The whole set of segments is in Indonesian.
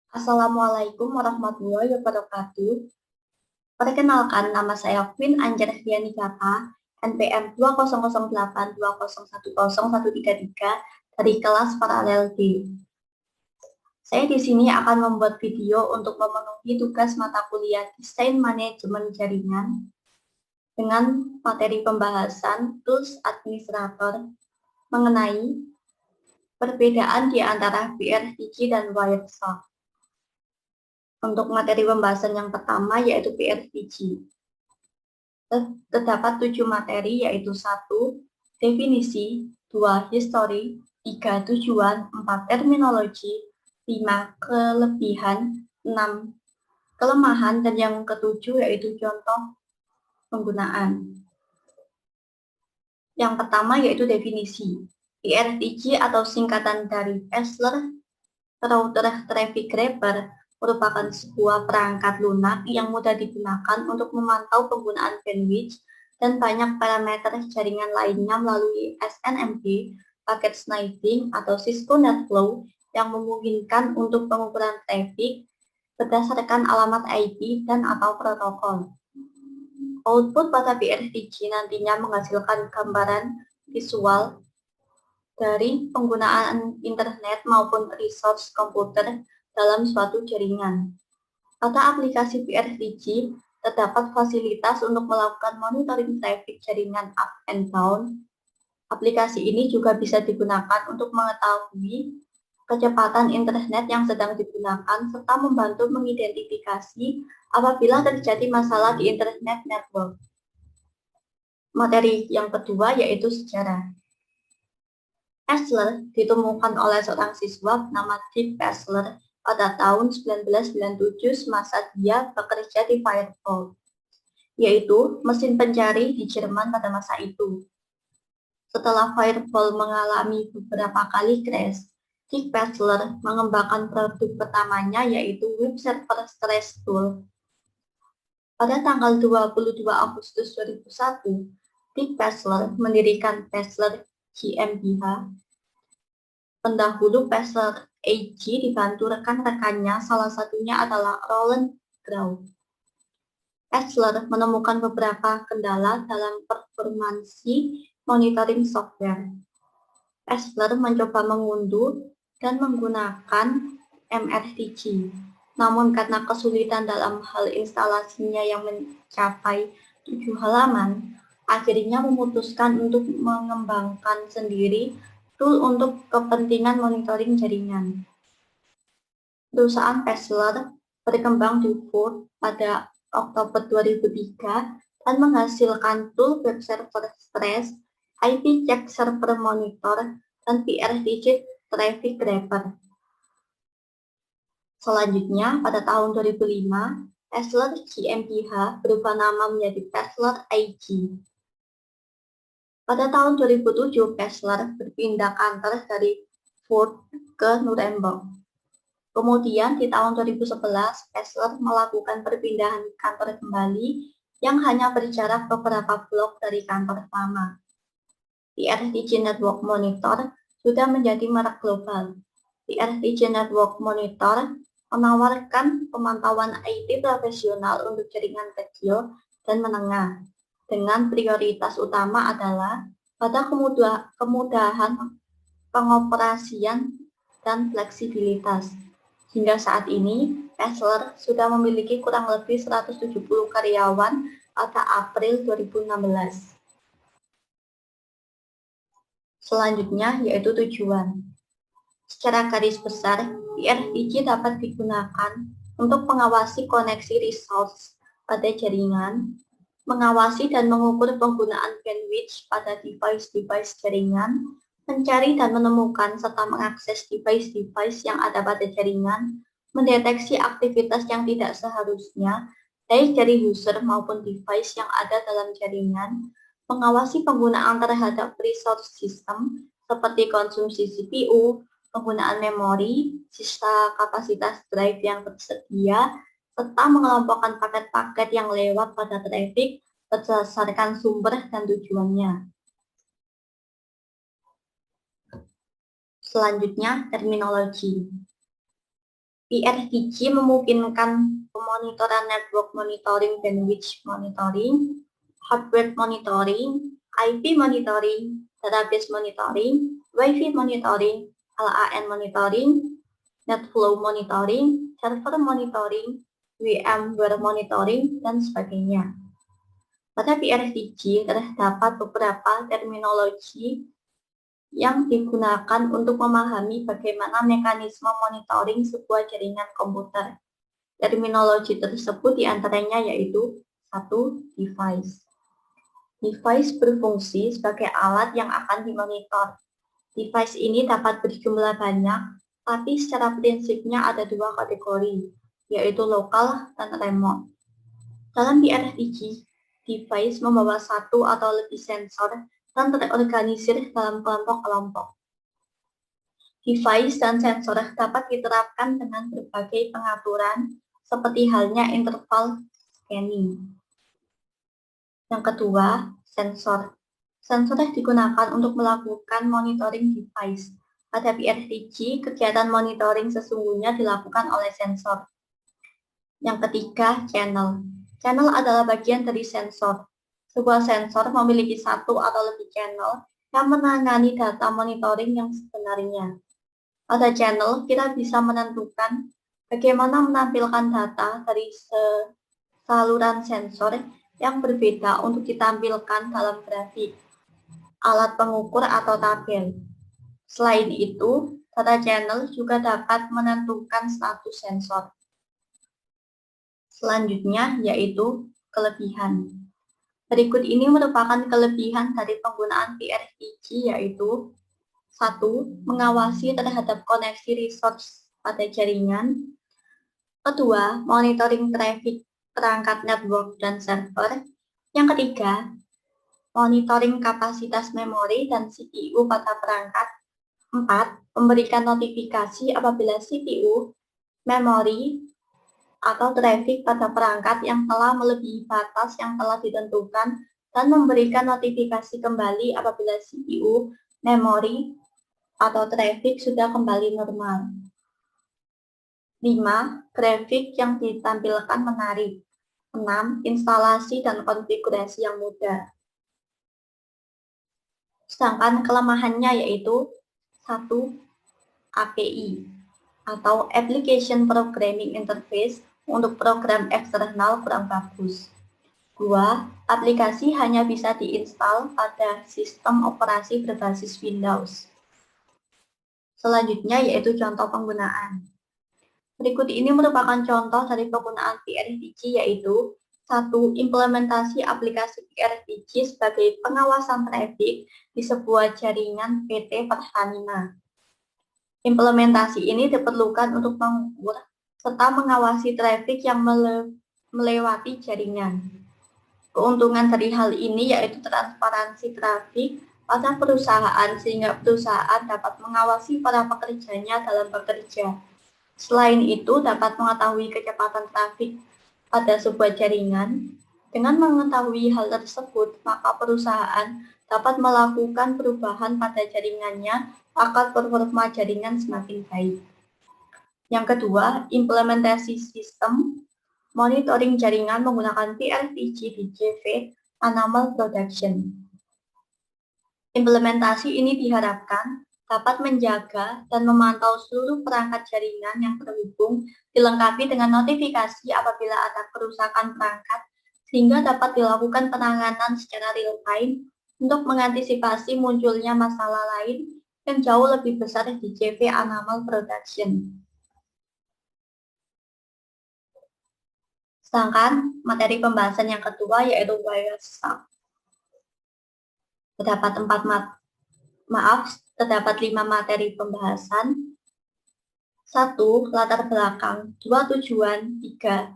Assalamualaikum warahmatullahi wabarakatuh. Perkenalkan, nama saya Queen Anjardiani Gata, NPM 20082010133 dari kelas paralel D. Saya di sini akan membuat video untuk memenuhi tugas mata kuliah Desain Manajemen Jaringan dengan materi pembahasan Tools Administrator mengenai perbedaan di antara PRTG dan Wireshark. Untuk materi pembahasan yang pertama yaitu PRTG. Terdapat 7 materi yaitu 1. Definisi, 2. History, 3. Tujuan, 4. Terminologi, 5. Kelebihan, 6. Kelemahan, dan yang ketujuh yaitu contoh penggunaan. Yang pertama yaitu definisi. PRTG atau singkatan dari Pessler Router Traffic Grabber merupakan sebuah perangkat lunak yang mudah digunakan untuk memantau penggunaan bandwidth dan banyak parameter jaringan lainnya melalui SNMP, packet sniping, atau Cisco NetFlow yang memungkinkan untuk pengukuran traffic berdasarkan alamat IP dan atau protokol. Output pada PRTG nantinya menghasilkan gambaran visual dari penggunaan internet maupun resource komputer dalam suatu jaringan. Pada aplikasi PRTG, terdapat fasilitas untuk melakukan monitoring traffic jaringan up and down. Aplikasi ini juga bisa digunakan untuk mengetahui kecepatan internet yang sedang digunakan serta membantu mengidentifikasi apabila terjadi masalah di internet network. Materi yang kedua yaitu sejarah. Pessler ditemukan oleh seorang siswa bernama Dick Pessler pada tahun 1997 semasa dia bekerja di Firewall, yaitu mesin pencari di Jerman pada masa itu. Setelah Firewall mengalami beberapa kali crash, Dick Pessler mengembangkan produk pertamanya yaitu Web Server Stress Tool. Pada tanggal 22 Agustus 2001, Dick Pessler mendirikan Pessler GmbH. Pendahulu Pessler AG dibantu rekan-rekannya, salah satunya adalah Roland Grau. Pessler menemukan beberapa kendala dalam performansi monitoring software. Pessler mencoba mengunduh dan menggunakan MRTG. Namun karena kesulitan dalam hal instalasinya yang mencapai 7 halaman, akhirnya memutuskan untuk mengembangkan sendiri tool untuk kepentingan monitoring jaringan. Perusahaan Pessler berkembang di Ford pada Oktober 2003 dan menghasilkan tool Web Server Stress, IP Check Server Monitor, dan PRTG Traffic Grabber. Selanjutnya, pada tahun 2005, Pessler GmbH berubah nama menjadi Pessler AG. Pada tahun 2007, Pessler berpindah kantor dari Ford ke Nuremberg. Kemudian di tahun 2011, Pessler melakukan perpindahan kantor kembali yang hanya berjarak beberapa blok dari kantor lama. PRTG Network Monitor sudah menjadi merek global. PRTG Network Monitor menawarkan pemantauan IT profesional untuk jaringan kecil dan menengah, dengan prioritas utama adalah pada kemudahan pengoperasian dan fleksibilitas. Hingga saat ini, Pessler sudah memiliki kurang lebih 170 karyawan pada April 2016. Selanjutnya yaitu tujuan. Secara garis besar, PRTG dapat digunakan untuk mengawasi koneksi resource pada jaringan, mengawasi dan mengukur penggunaan bandwidth pada device-device jaringan, mencari dan menemukan serta mengakses device-device yang ada pada jaringan, mendeteksi aktivitas yang tidak seharusnya, baik dari user maupun device yang ada dalam jaringan, mengawasi penggunaan terhadap resource system seperti konsumsi CPU, penggunaan memori, sisa kapasitas drive yang tersedia, serta mengelompokkan paket-paket yang lewat pada traffic berdasarkan sumber dan tujuannya. Selanjutnya, terminologi. PRDG memungkinkan pemonitoran network monitoring, bandwidth monitoring, hardware monitoring, IP monitoring, database monitoring, Wi-Fi monitoring, LAN monitoring, NetFlow monitoring, server monitoring, VMware monitoring, dan sebagainya. Pada PRDG terdapat beberapa terminologi yang digunakan untuk memahami bagaimana mekanisme monitoring sebuah jaringan komputer. Terminologi tersebut diantaranya yaitu 1. Device. Device berfungsi sebagai alat yang akan dimonitor. Device ini dapat berjumlah banyak, tapi secara prinsipnya ada dua kategori, yaitu lokal dan remote. Dalam PRDG, device membawa satu atau lebih sensor dan terorganisir dalam kelompok-kelompok. Device dan sensor dapat diterapkan dengan berbagai pengaturan, seperti halnya interval scanning. Yang kedua, sensor. Sensor digunakan untuk melakukan monitoring device. Pada PRDG, kegiatan monitoring sesungguhnya dilakukan oleh sensor. Yang ketiga, channel. Channel adalah bagian dari sensor. Sebuah sensor memiliki satu atau lebih channel yang menangani data monitoring yang sebenarnya. Pada channel, kita bisa menentukan bagaimana menampilkan data dari saluran sensor yang berbeda untuk ditampilkan dalam grafik, alat pengukur atau tabel. Selain itu, data channel juga dapat menentukan status sensor. Selanjutnya yaitu kelebihan. Berikut ini merupakan kelebihan dari penggunaan PRDG yaitu 1. Mengawasi terhadap koneksi resource pada jaringan. Kedua, monitoring traffic perangkat network dan server. Yang ketiga, monitoring kapasitas memori dan CPU pada perangkat. 4. Memberikan notifikasi apabila CPU, memori, atau traffic pada perangkat yang telah melebihi batas yang telah ditentukan dan memberikan notifikasi kembali apabila CPU, memori, atau traffic sudah kembali normal. 5. Grafik yang ditampilkan menarik. 6. Instalasi dan konfigurasi yang mudah. Sedangkan kelemahannya yaitu 1. API atau Application Programming Interface untuk program eksternal kurang bagus. 2. Aplikasi hanya bisa diinstal pada sistem operasi berbasis Windows. Selanjutnya yaitu contoh penggunaan. Berikut ini merupakan contoh dari penggunaan PRDG yaitu 1. Implementasi aplikasi PRDG sebagai pengawasan traffic di sebuah jaringan PT Pertamina. Implementasi ini diperlukan untuk mengukur serta mengawasi traffic yang melewati jaringan. Keuntungan dari hal ini yaitu transparansi traffic pada perusahaan sehingga perusahaan dapat mengawasi para pekerjanya dalam bekerja. Selain itu dapat mengetahui kecepatan traffic pada sebuah jaringan. Dengan mengetahui hal tersebut, maka perusahaan dapat melakukan perubahan pada jaringannya agar performa jaringan semakin baik. Yang kedua, implementasi sistem monitoring jaringan menggunakan PRDG di JV Anomal Production. Implementasi ini diharapkan dapat menjaga dan memantau seluruh perangkat jaringan yang terhubung, dilengkapi dengan notifikasi apabila ada kerusakan perangkat, sehingga dapat dilakukan penanganan secara real-time untuk mengantisipasi munculnya masalah lain yang jauh lebih besar di JV Anomal Production. Sedangkan materi pembahasan yang kedua yaitu Wireshark. Terdapat 5 materi pembahasan. 1. Latar belakang. 2. Tujuan. 3.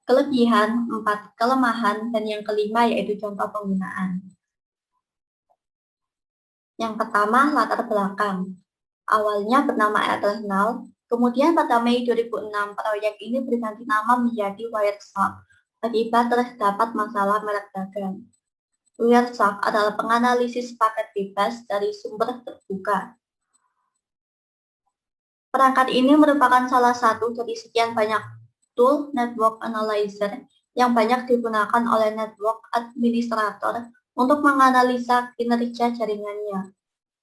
Kelebihan. 4. Kelemahan. Dan yang kelima yaitu contoh penggunaan. Yang pertama, latar belakang. Awalnya bernama Eternal. Kemudian pada Mei 2006, proyek ini berganti nama menjadi Wireshark akibat terdapat masalah merek dagang. Wireshark adalah penganalisis paket bebas dari sumber terbuka. Perangkat ini merupakan salah satu dari sekian banyak tool network analyzer yang banyak digunakan oleh network administrator untuk menganalisa kinerja jaringannya.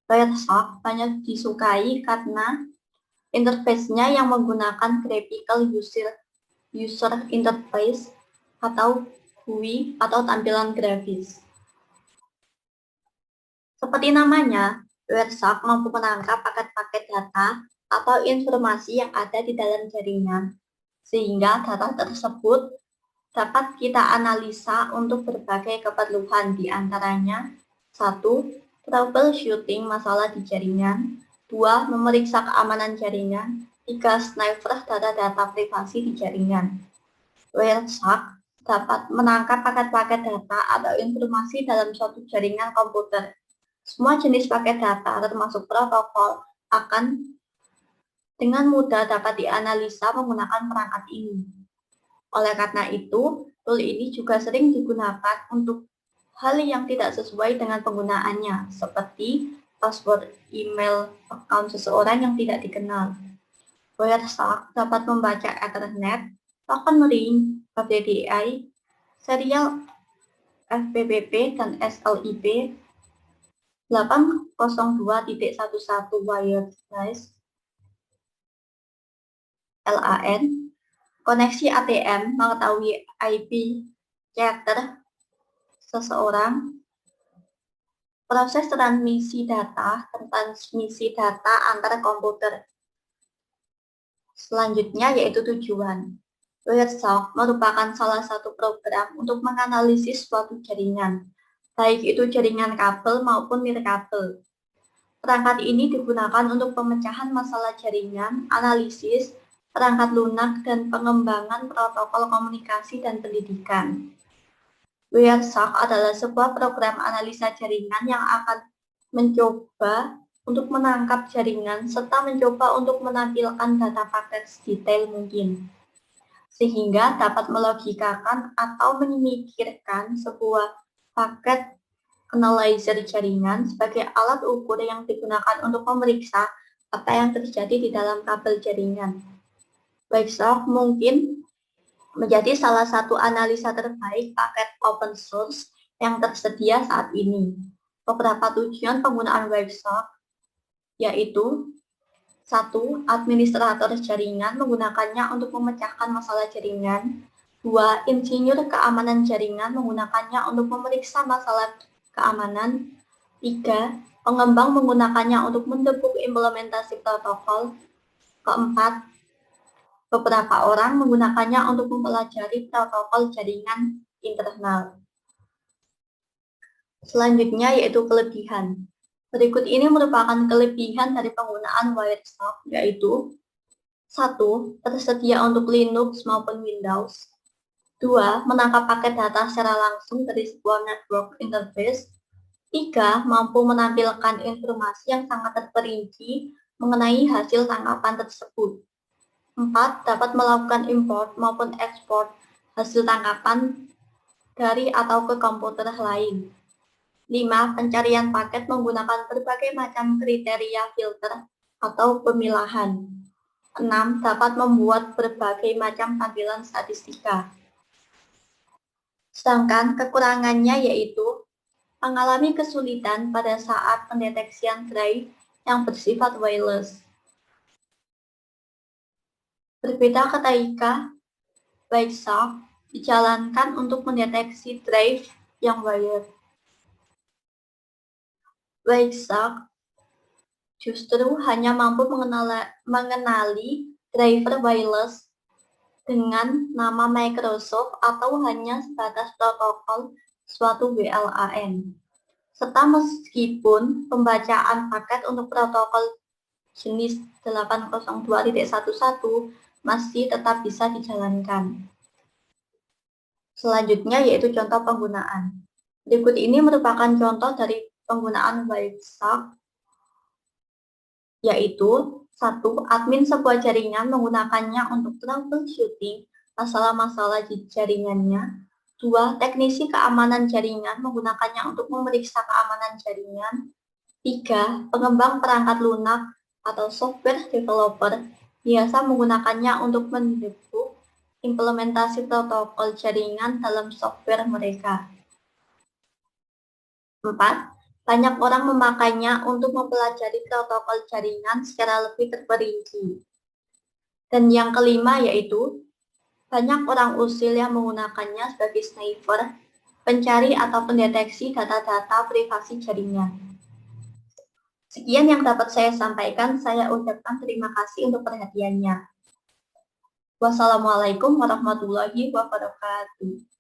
Wireshark banyak disukai karena interface-nya yang menggunakan Graphical User Interface atau GUI atau tampilan grafis. Seperti namanya, Wireshark mampu menangkap paket-paket data atau informasi yang ada di dalam jaringan, sehingga data tersebut dapat kita analisa untuk berbagai keperluan, di antaranya 1. Troubleshooting masalah di jaringan, 2. Memeriksa keamanan jaringan, 3. Sniper data-data privasi di jaringan. Wireshark dapat menangkap paket-paket data atau informasi dalam suatu jaringan komputer. Semua jenis paket data, termasuk protokol, akan dengan mudah dapat dianalisa menggunakan perangkat ini. Oleh karena itu, tool ini juga sering digunakan untuk hal yang tidak sesuai dengan penggunaannya, seperti password email account seseorang yang tidak dikenal. Wireshark dapat membaca Ethernet, token ring, FDDI, serial FPPP dan SLIP 802.11 wireless LAN, koneksi ATM mengetahui IP chatter seseorang, proses transmisi data dan transmisi data antar komputer. Selanjutnya yaitu tujuan. Wireshark merupakan salah satu program untuk menganalisis suatu jaringan, baik itu jaringan kabel maupun nirkabel. Perangkat ini digunakan untuk pemecahan masalah jaringan, analisis, perangkat lunak, dan pengembangan protokol komunikasi dan pendidikan. Wireshark adalah sebuah program analisa jaringan yang akan mencoba untuk menangkap jaringan serta mencoba untuk menampilkan data paket sedetail mungkin, sehingga dapat melogikakan atau memikirkan sebuah paket analyzer jaringan sebagai alat ukur yang digunakan untuk memeriksa apa yang terjadi di dalam kabel jaringan. Wireshark mungkin menjadi salah satu analisa terbaik paket open source yang tersedia saat ini. Beberapa tujuan penggunaan Wireshark yaitu 1. Administrator jaringan menggunakannya untuk memecahkan masalah jaringan. 2. Insinyur keamanan jaringan menggunakannya untuk memeriksa masalah keamanan. 3. Pengembang menggunakannya untuk mendebug implementasi protokol. Keempat, beberapa orang menggunakannya untuk mempelajari protokol jaringan internal. Selanjutnya yaitu kelebihan. Berikut ini merupakan kelebihan dari penggunaan Wireshark, yaitu 1. Tersedia untuk Linux maupun Windows. 2. Menangkap paket data secara langsung dari sebuah network interface. 3. Mampu menampilkan informasi yang sangat terperinci mengenai hasil tangkapan tersebut. 4. Dapat melakukan import maupun ekspor hasil tangkapan dari atau ke komputer lain. 5. Pencarian paket menggunakan berbagai macam kriteria filter atau pemilahan. 6. Dapat membuat berbagai macam tampilan statistika. Sedangkan kekurangannya yaitu mengalami kesulitan pada saat pendeteksian drive yang bersifat wireless. Berbeda ketika Wireshark dijalankan untuk mendeteksi drive yang wired. Wireshark justru hanya mampu mengenali driver wireless dengan nama Microsoft atau hanya sebatas protokol suatu WLAN. Serta meskipun pembacaan paket untuk protokol jenis 802.11 masih tetap bisa dijalankan. Selanjutnya yaitu contoh penggunaan. Berikut ini merupakan contoh dari penggunaan Wireshark, yaitu 1. Admin sebuah jaringan menggunakannya untuk troubleshooting masalah-masalah di jaringannya. 2. Teknisi keamanan jaringan menggunakannya untuk memeriksa keamanan jaringan. 3. Pengembang perangkat lunak atau software developer biasa menggunakannya untuk mendukung implementasi protokol jaringan dalam software mereka. 4. Banyak orang memakainya untuk mempelajari protokol jaringan secara lebih terperinci. Dan yang kelima yaitu, banyak orang usil yang menggunakannya sebagai sniper, pencari atau pendeteksi data-data privasi jaringan. Sekian yang dapat saya sampaikan, saya ucapkan terima kasih untuk perhatiannya. Wassalamualaikum warahmatullahi wabarakatuh.